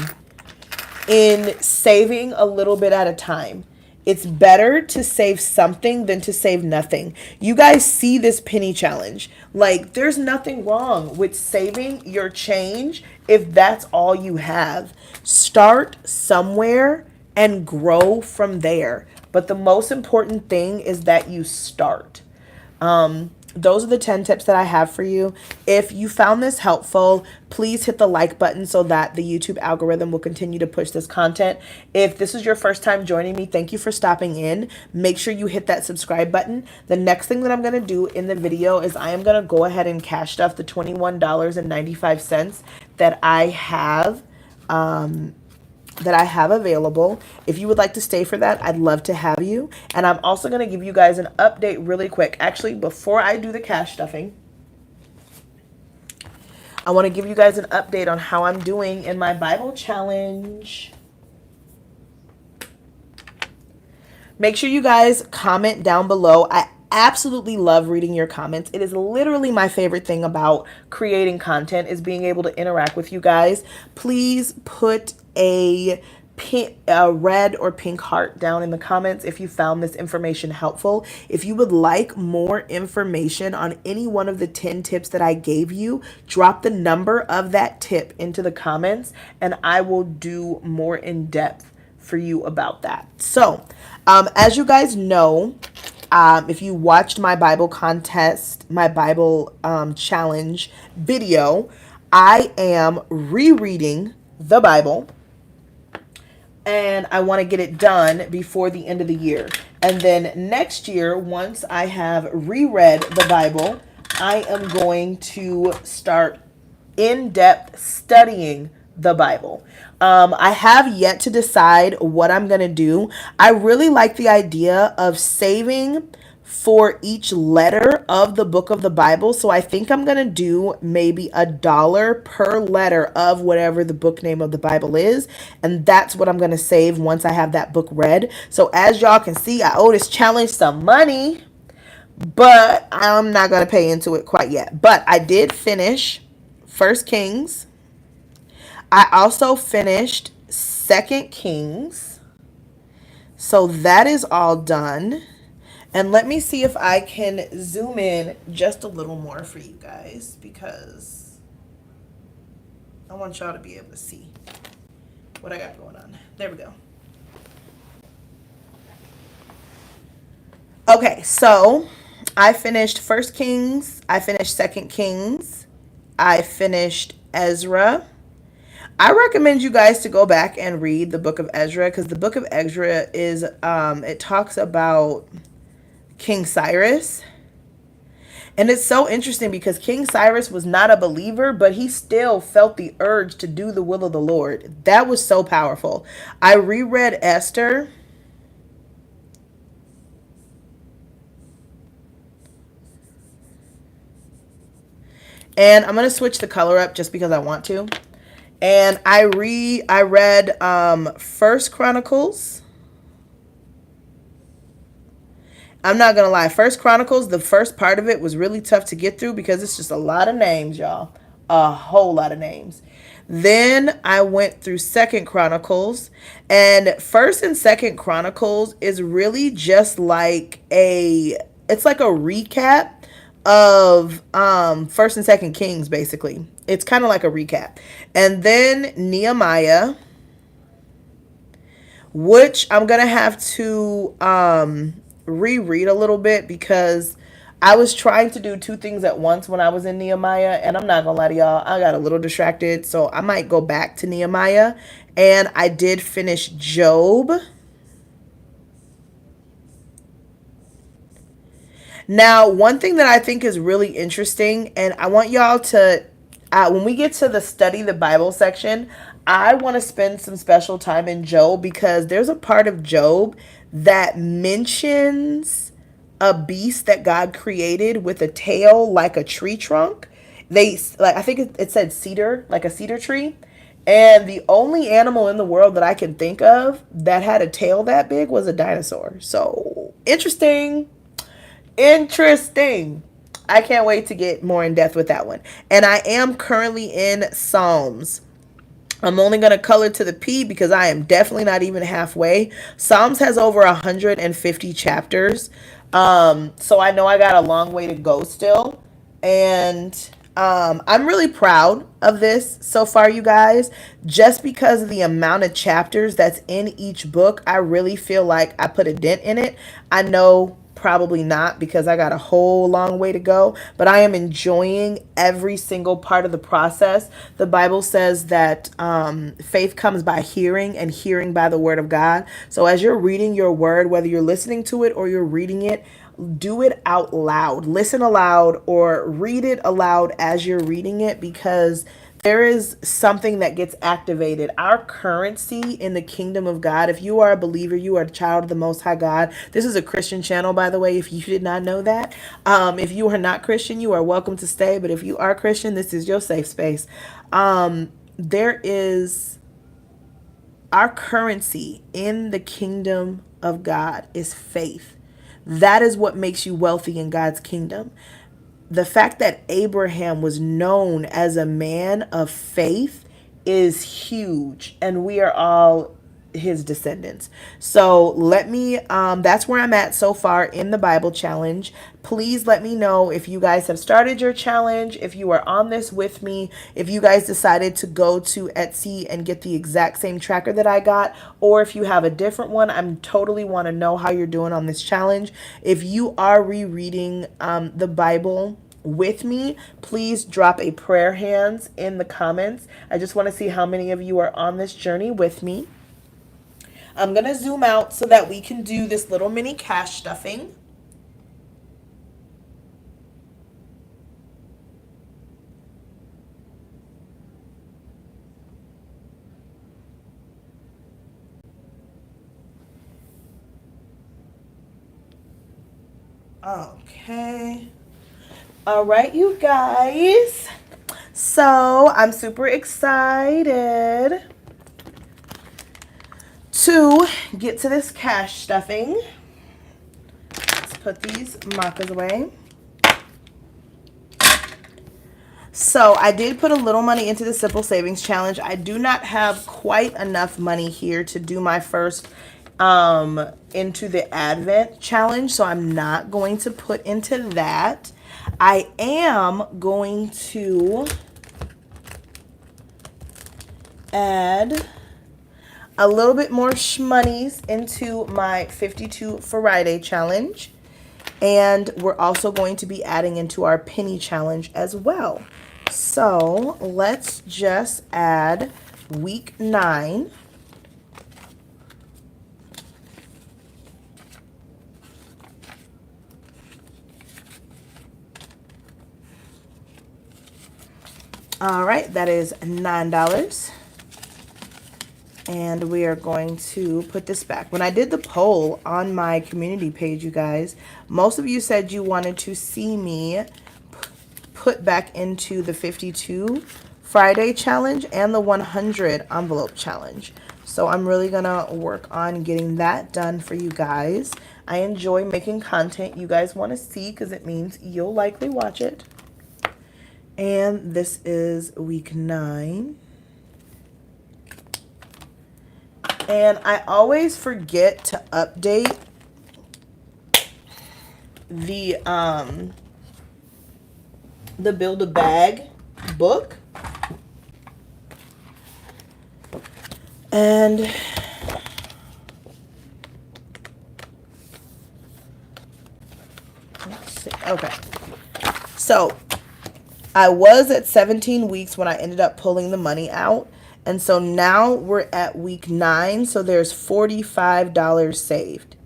in saving a little bit at a time. It's better to save something than to save nothing. You guys see this penny challenge. Like, there's nothing wrong with saving your change if that's all you have. Start somewhere and grow from there. But the most important thing is that you start. Those are the 10 tips that I have for you. If you found this helpful, please hit the like button so that the YouTube algorithm will continue to push this content. If this is your first time joining me, thank you for stopping in. Make sure you hit that subscribe button. The next thing that I'm going to do in the video is I am going to go ahead and cash stuff the $21.95 that I have available. If you would like to stay for that, I'd love to have you. And I'm also going to give you guys an update really quick. Actually, before I do the cash stuffing, I want to give you guys an update on how I'm doing in my Bible challenge. Make sure you guys comment down below. I absolutely love reading your comments. It is literally my favorite thing about creating content, is being able to interact with you guys. Please put a red or pink heart down in the comments if you found this information helpful. If you would like more information on any one of the 10 tips that I gave you, drop the number of that tip into the comments and I will do more in depth for you about that. So, as you guys know, if you watched my Bible contest, my Bible challenge video, I am rereading the Bible and I want to get it done before the end of the year. And then next year, once I have reread the Bible, I am going to start in-depth studying the Bible. I have yet to decide what I'm going to do. I really like the idea of saving for each letter of the book of the Bible. So I think I'm going to do maybe $1 per letter of whatever the book name of the Bible is. And that's what I'm going to save once I have that book read. So as y'all can see, I owe this challenge some money, but I'm not going to pay into it quite yet. But I did finish First Kings. I also finished Second Kings. So that is all done. And let me see if I can zoom in just a little more for you guys because I want y'all to be able to see what I got going on. There we go. Okay, so I finished First Kings. I finished Second Kings. I finished Ezra. I recommend you guys to go back and read the book of Ezra because the book of Ezra is, it talks about King Cyrus. And it's so interesting because King Cyrus was not a believer, but he still felt the urge to do the will of the Lord. That was so powerful. I reread Esther. And I'm going to switch the color up just because I want to. And I read First Chronicles. I'm not going to lie. First Chronicles, the first part of it was really tough to get through because it's just a lot of names, y'all. A whole lot of names. Then I went through Second Chronicles. And First and Second Chronicles is really just like it's like a recap of First and Second Kings, basically. It's kind of like a recap. And then Nehemiah, which I'm going to have to reread a little bit because I was trying to do two things at once when I was in Nehemiah, and I'm not gonna lie to y'all, I got a little distracted, so I might go back to Nehemiah. And I did finish Job. Now, one thing that I think is really interesting, and I want y'all to, when we get to the study the Bible section, I want to spend some special time in Job because there's a part of Job that mentions a beast that God created with a tail like a tree trunk. I think it said cedar, like a cedar tree. And the only animal in the world that I can think of that had a tail that big was a dinosaur. So interesting. Interesting. I can't wait to get more in depth with that one. And I am currently in Psalms. I'm only going to color to the P because I am definitely not even halfway. Psalms has over 150 chapters. So I know I got a long way to go still. And I'm really proud of this so far, you guys. Just because of the amount of chapters that's in each book, I really feel like I put a dent in it. I know probably not because I got a whole long way to go, but I am enjoying every single part of the process. The Bible says that faith comes by hearing and hearing by the word of God. So as you're reading your word, whether you're listening to it or you're reading it, do it out loud. Listen aloud or read it aloud as you're reading it because there is something that gets activated. Our currency in the kingdom of God, if you are a believer, you are a child of the Most High God. This is a Christian channel, by the way, if you did not know that. If you are not Christian, you are welcome to stay. But if you are Christian, this is your safe space. There is our currency in the kingdom of God is faith. That is what makes you wealthy in God's kingdom. The fact that Abraham was known as a man of faith is huge. And we are all his descendants. So let me, that's where I'm at so far in the Bible challenge. Please let me know if you guys have started your challenge, if you are on this with me, if you guys decided to go to Etsy and get the exact same tracker that I got, or if you have a different one. I'm totally want to know how you're doing on this challenge. If you are rereading the Bible with me, please drop a prayer hands in the comments. I just want to see how many of you are on this journey with me. I'm going to zoom out so that we can do this little mini cash stuffing. Okay. All right, you guys. So I'm super excited to get to this cash stuffing. Let's put these markers away. So I did put a little money into the Simple Savings Challenge. I do not have quite enough money here to do my first into the Advent Challenge, so I'm not going to put into that. I am going to add a little bit more shmoneys into my 52 Friday challenge. And we're also going to be adding into our penny challenge as well. So let's just add week 9. All right, that is $9. And we are going to put this back. When I did the poll on my community page, you guys, most of you said you wanted to see me put back into the 52 Friday challenge and the 100 envelope challenge. So I'm really gonna work on getting that done for you guys. I enjoy making content you guys want to see because it means you'll likely watch it. And this is week 9. And I always forget to update the Build a Bag book. And let's see. Okay. So I was at 17 weeks when I ended up pulling the money out. And so now we're at week 9. So there's $45 saved.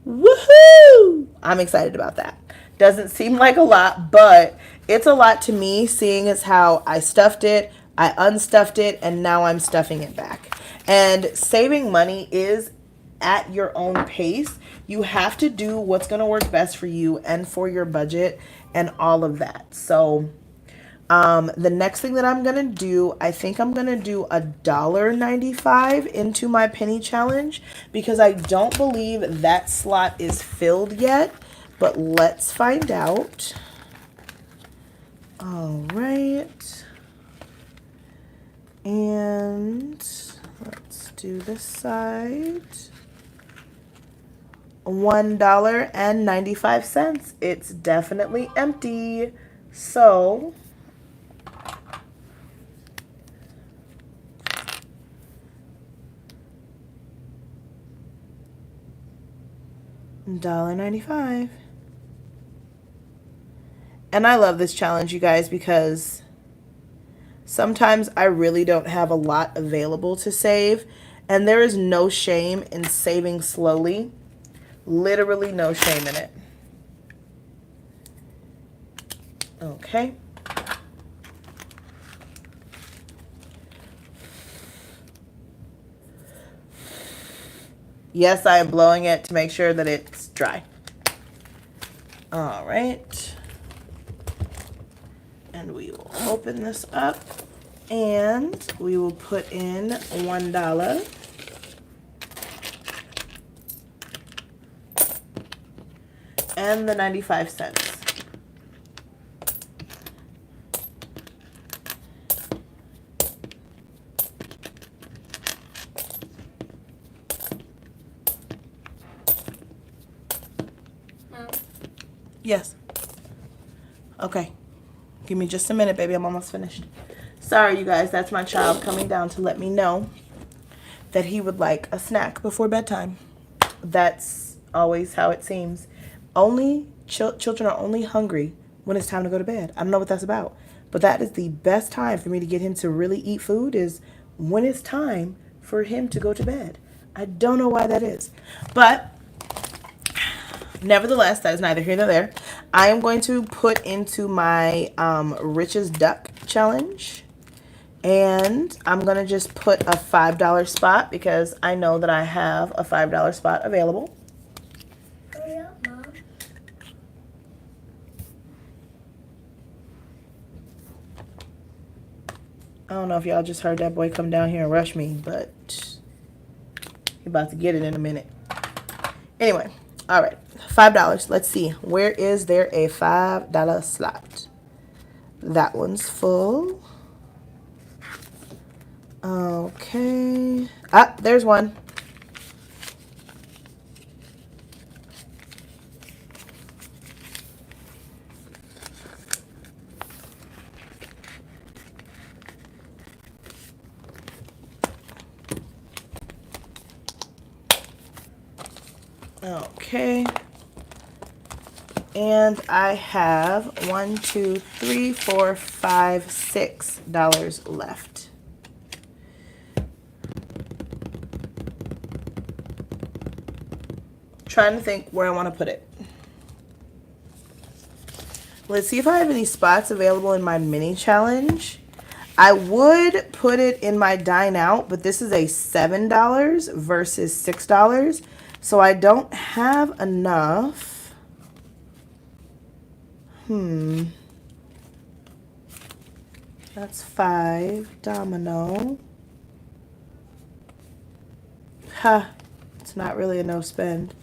Woohoo! I'm excited about that. Doesn't seem like a lot, but it's a lot to me, seeing as how I stuffed it, I unstuffed it, and now I'm stuffing it back. And saving money is at your own pace. You have to do what's going to work best for you and for your budget and all of that. So the next thing that I'm going to do, I think I'm going to do $1.95 into my penny challenge because I don't believe that slot is filled yet, but let's find out. All right. And let's do this side. $1.95. It's definitely empty. So $1.95. And I love this challenge, you guys, because sometimes I really don't have a lot available to save, and there is no shame in saving slowly. Literally no shame in it. Okay. Yes, I am blowing it to make sure that it's dry. All right. And we will open this up and we will put in $1 and the 95 cents. Yes. Okay. Give me just a minute, baby. I'm almost finished. Sorry, you guys. That's my child coming down to let me know that he would like a snack before bedtime. That's always how it seems. Only children are only hungry when it's time to go to bed. I don't know what that's about, but that is the best time for me to get him to really eat food is when it's time for him to go to bed. I don't know why that is, but nevertheless, that is neither here nor there. I am going to put into my richest duck challenge. And I'm going to just put a $5 spot because I know that I have a $5 spot available. Hurry up, Mom. I don't know if y'all just heard that boy come down here and rush me, but he about to get it in a minute. Anyway, all right, $5. Let's see. Where is there a $5 slot? That one's full. Okay. Ah, there's one. Okay. And I have $1, $2, $3, $4, $5, $6 left. Trying to think where I want to put it. Let's see if I have any spots available in my mini challenge. I would put it in my dine out, but this is a $7 versus $6. So I don't have enough. That's 5 domino. Ha, it's not really a no spend.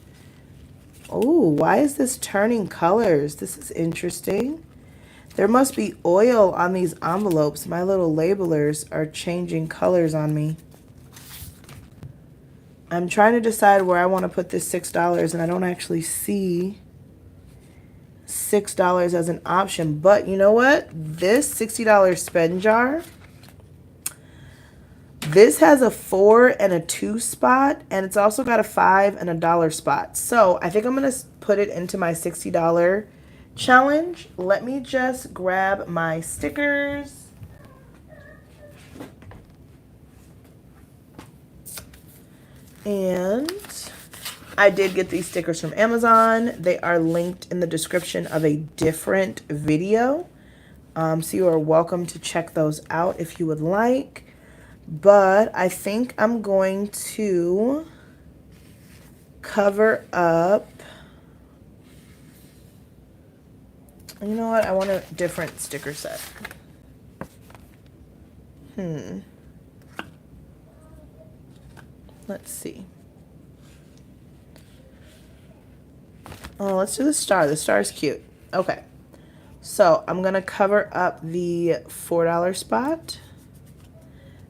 Oh, why is this turning colors? This is interesting. There must be oil on these envelopes. My little labelers are changing colors on me. I'm trying to decide where I want to put this $6, and I don't actually see $6 as an option. But you know what? This $60 spend jar, this has a 4 and a 2 spot, and it's also got a 5 and a dollar spot. So I think I'm going to put it into my $60 challenge. Let me just grab my stickers. And I did get these stickers from Amazon. They are linked in the description of a different video. So you are welcome to check those out if you would like. But I think I'm going to cover up. You know what? I want a different sticker set. Let's see. Oh, let's do the star. The star is cute. Okay. So I'm going to cover up the $4 spot.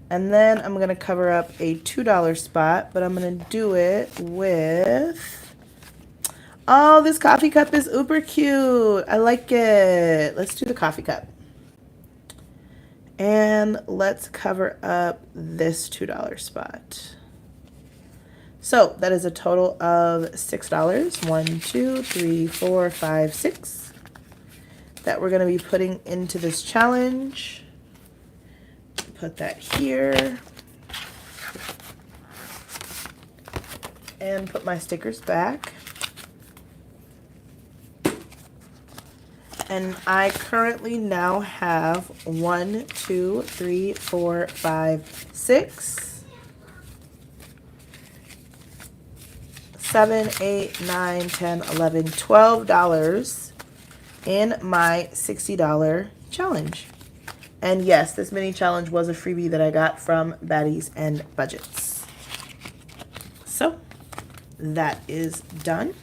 And then I'm going to cover up a $2 spot, but I'm going to do it with, oh, this coffee cup is uber cute. I like it. Let's do the coffee cup. And let's cover up this $2 spot. So that is a total of $6. 1, 2, 3, 4, 5, 6 that we're going to be putting into this challenge. Put that here and put my stickers back. And I currently now have 1, 2, 3, 4, 5, 6, 7, 8, 9, 10, 11, $12 in my $60 challenge. And yes, this mini challenge was a freebie that I got from Baddies and Budgets. So that is done.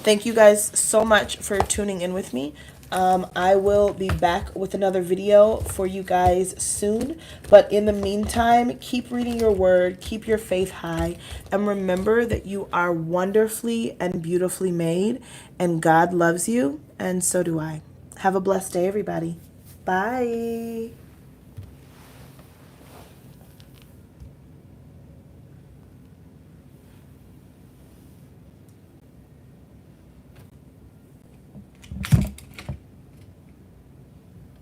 Thank you guys so much for tuning in with me. I will be back with another video for you guys soon. But in the meantime, keep reading your word, keep your faith high, and remember that you are wonderfully and beautifully made, and God loves you, and so do I. Have a blessed day, everybody. Bye.